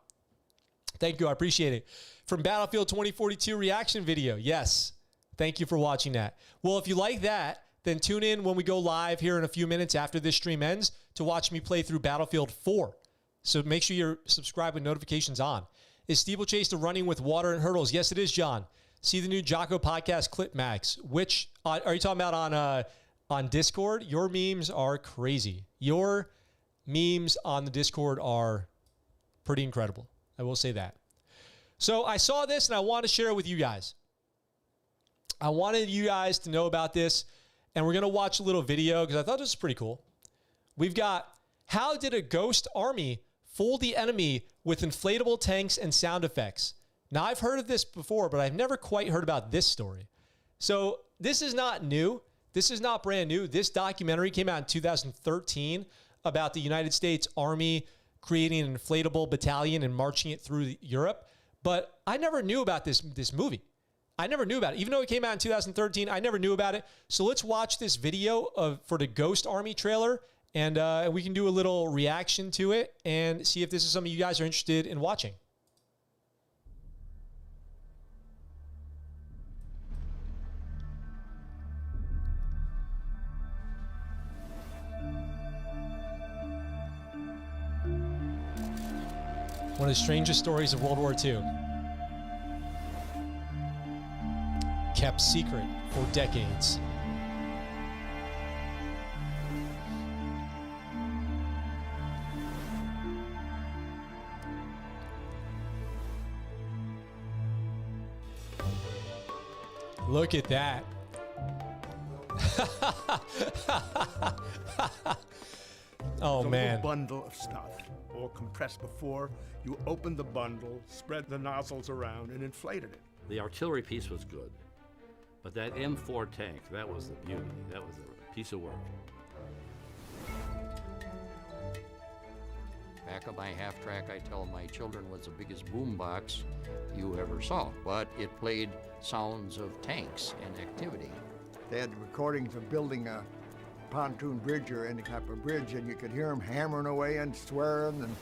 Thank you. I appreciate it. From Battlefield 2042 reaction video. Yes. Thank you for watching that. Well, if you like that, then tune in when we go live here in a few minutes after this stream ends to watch me play through Battlefield 4. So make sure you're subscribed with notifications on. Is steeplechase the running with water and hurdles? Yes, it is, John. See the new Jocko podcast clip, Max. Which are you talking about on Discord? Your memes are crazy. Your memes on the Discord are pretty incredible. I will say that. So I saw this and I want to share it with you guys. I wanted you guys to know about this, and we're going to watch a little video because I thought this was pretty cool. We've got, how did a ghost army fool the enemy with inflatable tanks and sound effects? Now, I've heard of this before, but I've never quite heard about this story. So this is not new. This is not brand new. This documentary came out in 2013 about the United States Army creating an inflatable battalion and marching it through Europe. But I never knew about this movie. I never knew about it. Even though it came out in 2013, I never knew about it. So let's watch this video for the Ghost Army trailer, and we can do a little reaction to it and see if this is something you guys are interested in watching. One of the strangest stories of World War II. Kept secret for decades. Look at that. Oh, man. A bundle of stuff, all compressed before you opened the bundle, spread the nozzles around, and inflated it. The artillery piece was good, but that M4 tank, that was the beauty. That was a piece of work. Back of my half-track, I tell my children, was the biggest boombox you ever saw, but it played sounds of tanks and activity. They had recordings of building a pontoon bridge or any type of bridge, and you could hear them hammering away and swearing. And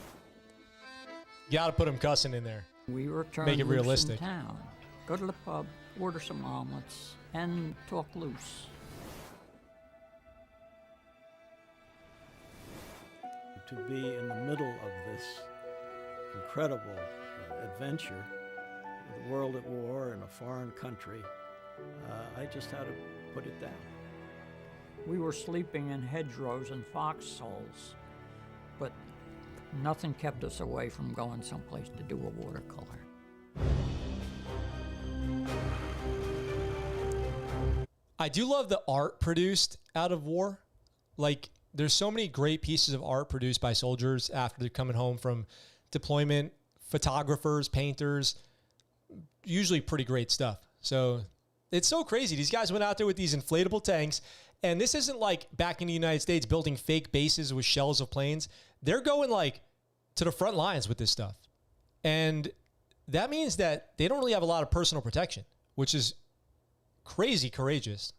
you got to put them cussing in there. We were turned Make it loose realistic. in town. Go to the pub, order some omelets, and talk loose. To be in the middle of this incredible adventure, with the world at war in a foreign country, I just had to put it down. We were sleeping in hedgerows and foxholes, but nothing kept us away from going someplace to do a watercolor. I do love the art produced out of war. Like, there's so many great pieces of art produced by soldiers after they're coming home from deployment, photographers, painters, usually pretty great stuff. So it's so crazy. These guys went out there with these inflatable tanks, and this isn't like back in the United States building fake bases with shells of planes. They're going like to the front lines with this stuff. And that means that they don't really have a lot of personal protection, which is crazy courageous.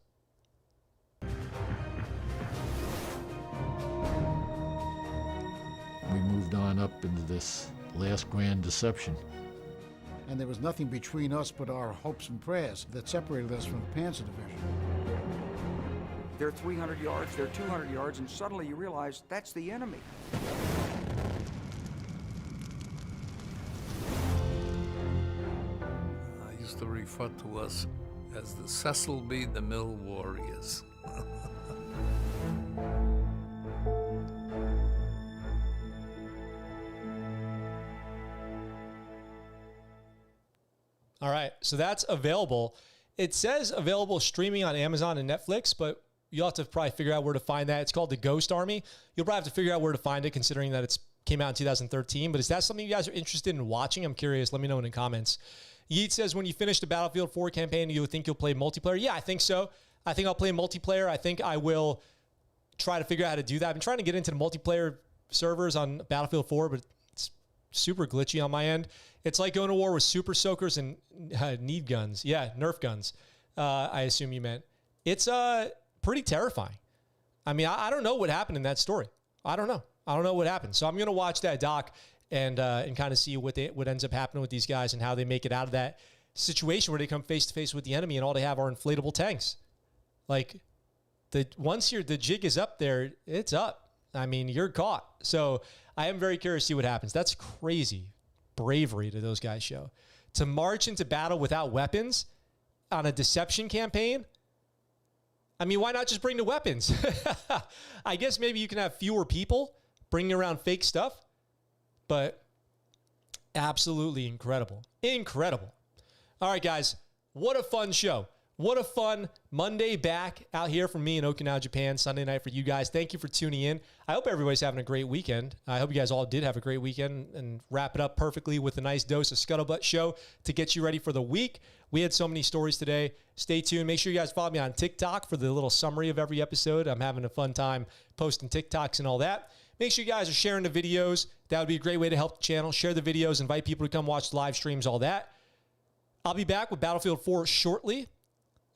We moved on up into this last grand deception. And there was nothing between us but our hopes and prayers that separated us from the Panzer Division. They're 300 yards, they're 200 yards, and suddenly you realize that's the enemy. I used to refer to us as the Cecil B. DeMille Warriors. All right, so that's available. It says available streaming on Amazon and Netflix, but you'll have to probably figure out where to find that. It's called The Ghost Army. You'll probably have to figure out where to find it, considering that it's came out in 2013. But is that something you guys are interested in watching? I'm curious. Let me know in the comments. Yeet says, when you finish the Battlefield 4 campaign, you think you'll play multiplayer? Yeah, I think so. I think I'll play multiplayer. I think I will try to figure out how to do that. I've been trying to get into the multiplayer servers on Battlefield 4, but it's super glitchy on my end. It's like going to war with super soakers and need guns. Yeah, Nerf guns, I assume you meant. It's pretty terrifying. I mean, I don't know what happened in that story. I don't know. I don't know what happened. So I'm going to watch that doc and kind of see what ends up happening with these guys and how they make it out of that situation where they come face to face with the enemy and all they have are inflatable tanks. Like, once the jig is up there, it's up. I mean, you're caught. So I am very curious to see what happens. That's crazy bravery to those guys show. To march into battle without weapons on a deception campaign. I mean, why not just bring the weapons? I guess maybe you can have fewer people bringing around fake stuff, but absolutely incredible. Incredible. All right, guys, what a fun show. What a fun Monday back out here from me in Okinawa, Japan. Sunday night for you guys. Thank you for tuning in. I hope everybody's having a great weekend. I hope you guys all did have a great weekend and wrap it up perfectly with a nice dose of ScuttleButt Show to get you ready for the week. We had so many stories today. Stay tuned. Make sure you guys follow me on TikTok for the little summary of every episode. I'm having a fun time posting TikToks and all that. Make sure you guys are sharing the videos. That would be a great way to help the channel. Share the videos. Invite people to come watch the live streams, all that. I'll be back with Battlefield 4 shortly,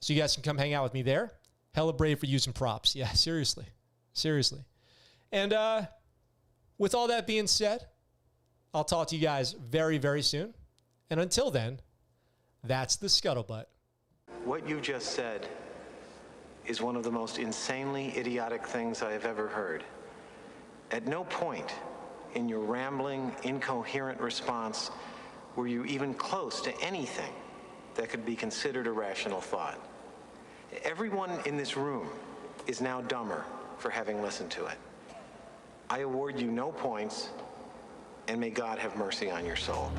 so you guys can come hang out with me there. Hella brave for using props. Yeah, seriously. Seriously. And with all that being said, I'll talk to you guys very, very soon. And until then, that's the Scuttlebutt. What you just said is one of the most insanely idiotic things I have ever heard. At no point in your rambling, incoherent response were you even close to anything that could be considered a rational thought. Everyone in this room is now dumber for having listened to it. I award you no points, and may God have mercy on your soul.